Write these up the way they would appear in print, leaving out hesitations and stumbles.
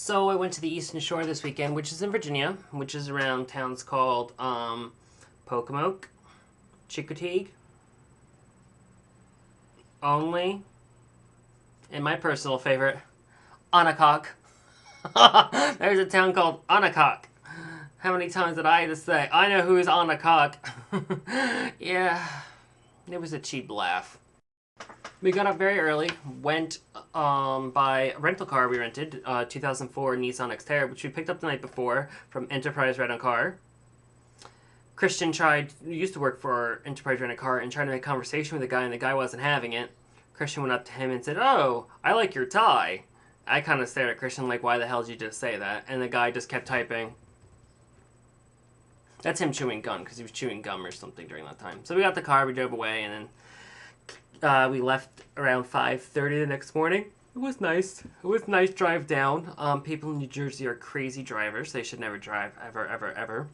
So I went to the Eastern Shore this weekend, which is in Virginia, which is around towns called Pocomoke, Chickateague, Only, and my personal favorite, Onnacock. There's a town called Onnacock. How many times did I just say, I know who's Onnacock? Yeah, it was a cheap laugh. We got up very early, went by a rental car we rented, 2004 Nissan Xterra, which we picked up the night before from Enterprise Rent a Car. Christian used to work for Enterprise Rent a Car and tried to make conversation with the guy, and the guy wasn't having it. Christian went up to him and said, "Oh, I like your tie." I kind of stared at Christian like, "Why the hell did you just say that?" And the guy just kept typing. That's him chewing gum, because he was chewing gum or something during that time. So we got the car, we drove away, and then we left around 5:30 the next morning. It was nice. It was a nice drive down. People in New Jersey are crazy drivers. They should never drive, ever, ever, ever.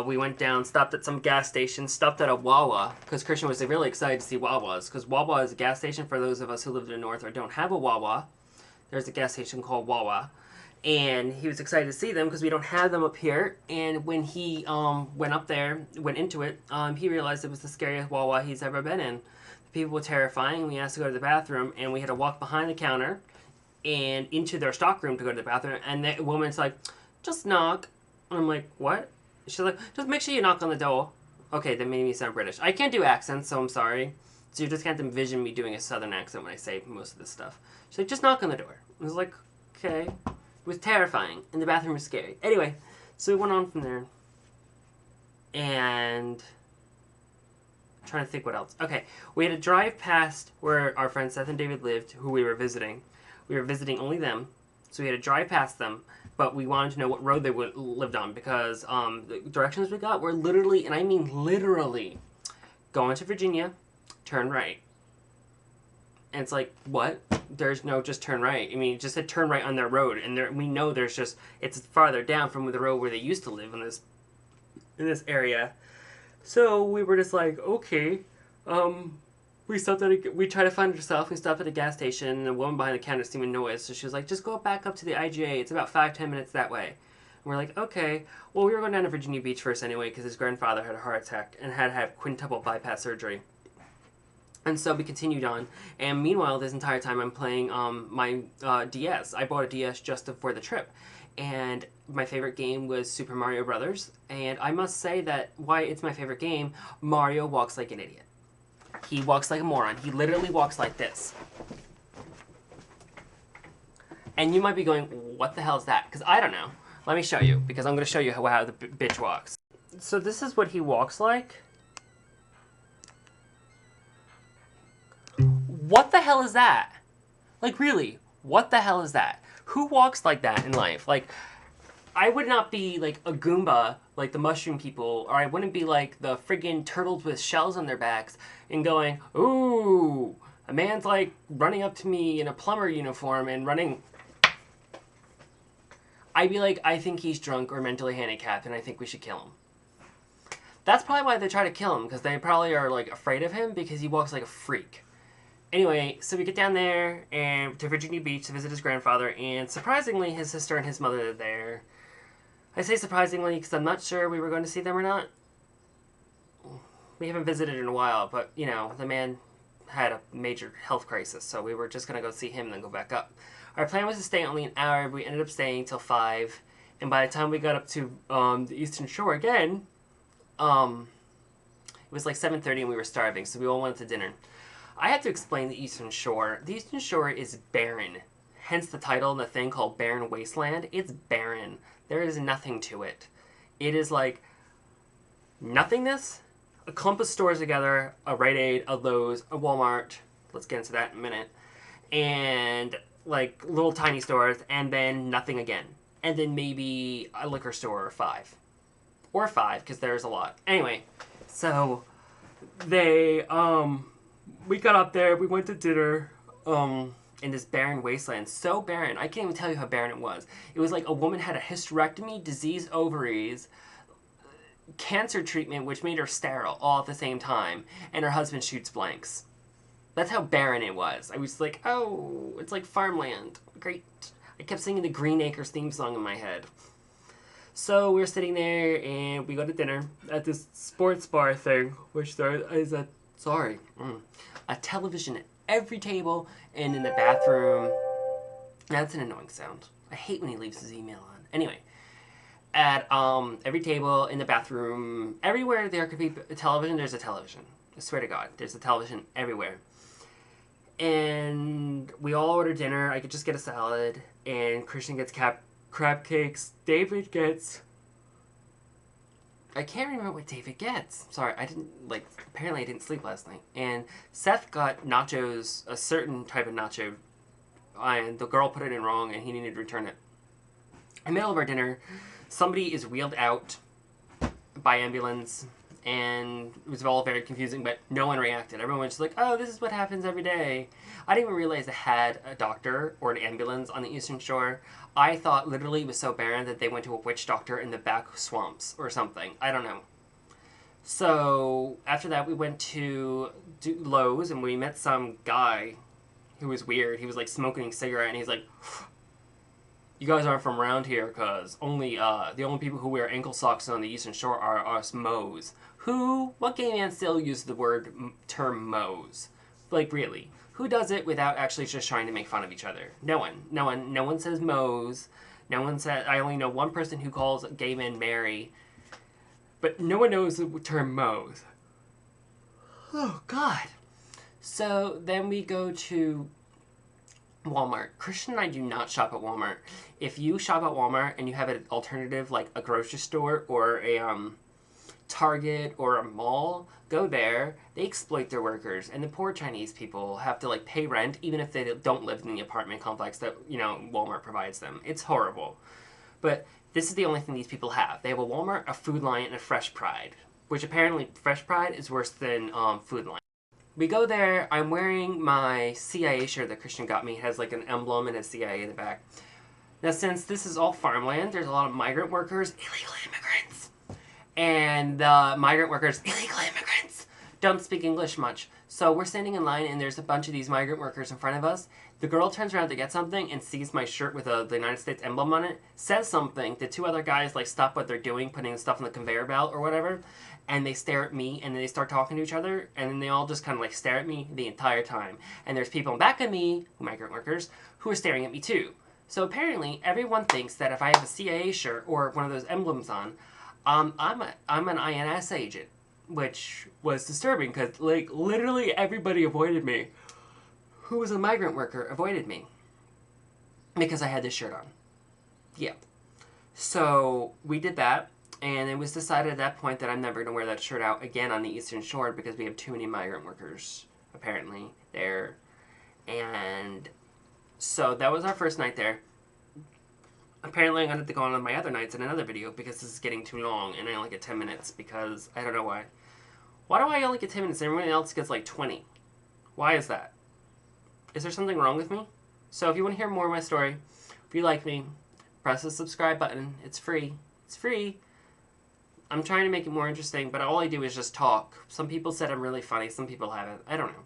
We went down, stopped at some gas station, stopped at a Wawa, because Christian was really excited to see Wawas, because Wawa is a gas station for those of us who live in the north or don't have a Wawa. There's a gas station called Wawa. And he was excited to see them because we don't have them up here. And when he went up there, went into it, he realized it was the scariest Wawa he's ever been in. The people were terrifying. We asked to go to the bathroom, and we had to walk behind the counter and into their stockroom to go to the bathroom. And the woman's like, "Just knock." And I'm like, "What?" She's like, "Just make sure you knock on the door." Okay, that made me sound British. I can't do accents, so I'm sorry. So you just can't envision me doing a southern accent when I say most of this stuff. She's like, "Just knock on the door." I was like, "Okay." It was terrifying, and the bathroom was scary. Anyway, so we went on from there, and I'm trying to think what else. Okay, we had to drive past where our friends Seth and David lived, who we were visiting. We were visiting only them, so we had to drive past them, but we wanted to know what road they lived on, because the directions we got were literally, and I mean literally, go into Virginia, turn right. And it's like, what? There's no just turn right. I mean, it just said turn right on their road, and we know there's just, it's farther down from the road where they used to live in this area. So we were just like, okay. We stopped we tried to find herself. We stopped at a gas station, and a woman behind the counter seemed annoyed, so she was like, "Just go back up to the IGA. It's about 5-10 minutes that way." And we're like, okay. Well, we were going down to Virginia Beach first anyway, because his grandfather had a heart attack and had to have quintuple bypass surgery. And so we continued on, and meanwhile, this entire time I'm playing my DS. I bought a DS just for the trip, and my favorite game was Super Mario Brothers. And I must say that why it's my favorite game, Mario walks like an idiot. He walks like a moron. He literally walks like this. And you might be going, what the hell is that? Because I don't know. Let me show you, because I'm going to show you how the bitch walks. So this is what he walks like. What the hell is that? Like, really, what the hell is that? Who walks like that in life? Like, I would not be like a Goomba, like the mushroom people, or I wouldn't be like the friggin' turtles with shells on their backs and going, "Ooh, a man's like running up to me in a plumber uniform and running." I'd be like, "I think he's drunk or mentally handicapped, and I think we should kill him." That's probably why they try to kill him, because they probably are like afraid of him because he walks like a freak. Anyway, so we get down there and to Virginia Beach to visit his grandfather, and surprisingly, his sister and his mother are there. I say surprisingly because I'm not sure we were going to see them or not. We haven't visited in a while, but, you know, the man had a major health crisis, so we were just going to go see him and then go back up. Our plan was to stay only an hour, but we ended up staying till 5, and by the time we got up to the Eastern Shore again, it was like 7:30 and we were starving, so we all went to dinner. I have to explain the Eastern Shore. The Eastern Shore is barren. Hence the title and the thing called Barren Wasteland. It's barren. There is nothing to it. It is like nothingness. A clump of stores together, a Rite Aid, a Lowe's, a Walmart. Let's get into that in a minute. And like little tiny stores, and then nothing again. And then maybe a liquor store or 5. Or 5, because there's a lot. Anyway, so they, we got up there, we went to dinner, in this barren wasteland. So barren, I can't even tell you how barren it was. It was like a woman had a hysterectomy, diseased ovaries, cancer treatment, which made her sterile all at the same time, and her husband shoots blanks. That's how barren it was. I was like, oh, it's like farmland. Great. I kept singing the Green Acres theme song in my head. So we're sitting there and we go to dinner at this sports bar thing, which there is a television at every table and in the bathroom. That's an annoying sound. I hate when he leaves his email on. Anyway, at every table, in the bathroom, everywhere there could be a television, there's a television. I swear to God, there's a television everywhere. And we all order dinner. I could just get a salad, and Christian gets crab cakes. David gets... I can't remember what David gets. Sorry, apparently I didn't sleep last night. And Seth got nachos, a certain type of nacho, and the girl put it in wrong, and he needed to return it. In the middle of our dinner, somebody is wheeled out by ambulance, and it was all very confusing, but no one reacted. Everyone was just like, oh, this is what happens every day. I didn't even realize they had a doctor or an ambulance on the Eastern Shore. I thought literally it was so barren that they went to a witch doctor in the back swamps or something. I don't know. So after that, we went to Lowe's, and we met some guy who was weird. He was like smoking a cigarette, and he's like, you guys aren't from around here, because the only people who wear ankle socks on the Eastern Shore are us moes. What gay man still uses the term moes? Like, really? Who does it without actually just trying to make fun of each other? No one. No one says moes. No one says... I only know one person who calls gay men Mary. But no one knows the term moes. Oh, God. So, then we go to Walmart. Christian and I do not shop at Walmart. If you shop at Walmart and you have an alternative like a grocery store or a Target or a mall, go there. They exploit their workers, and the poor Chinese people have to like pay rent even if they don't live in the apartment complex that, you know, Walmart provides them. It's horrible. But this is the only thing these people have. They have a Walmart, a Food Lion, and a Fresh Pride, which apparently Fresh Pride is worse than Food Lion. We go there. I'm wearing my CIA shirt that Christian got me. It has like an emblem and a CIA in the back. Now, since this is all farmland, there's a lot of migrant workers, illegal immigrants. And the migrant workers, illegal immigrants, don't speak English much. So we're standing in line, and there's a bunch of these migrant workers in front of us. The girl turns around to get something and sees my shirt with the United States emblem on it, says something. The two other guys like stop what they're doing, putting stuff on the conveyor belt or whatever, and they stare at me, and then they start talking to each other, and then they all just kind of like stare at me the entire time. And there's people back at me, migrant workers, who are staring at me too. So apparently everyone thinks that if I have a CIA shirt or one of those emblems on, I'm an INS agent, which was disturbing because like literally everybody avoided me. Who was a migrant worker avoided me because I had this shirt on. Yeah. So we did that, and it was decided at that point that I'm never going to wear that shirt out again on the Eastern Shore because we have too many migrant workers, apparently, there. And so that was our first night there. Apparently I'm going to have to go on my other nights in another video because this is getting too long, and I only get 10 minutes because I don't know why. Why do I only get 10 minutes? Everyone else gets like 20. Why is that? Is there something wrong with me? So if you want to hear more of my story, if you like me, press the subscribe button. It's free. It's free. I'm trying to make it more interesting, but all I do is just talk. Some people said I'm really funny. Some people haven't. I don't know.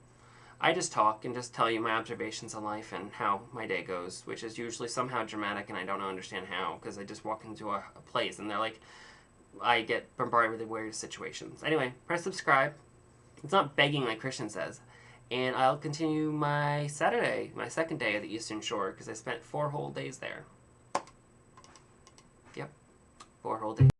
I just talk and just tell you my observations on life and how my day goes, which is usually somehow dramatic, and I don't understand how, because I just walk into a place and they're like, I get bombarded with the weirdest situations. Anyway, press subscribe. It's not begging like Christian says. And I'll continue my Saturday, my second day of the Eastern Shore, because I spent 4 whole days there. Yep, 4 whole days.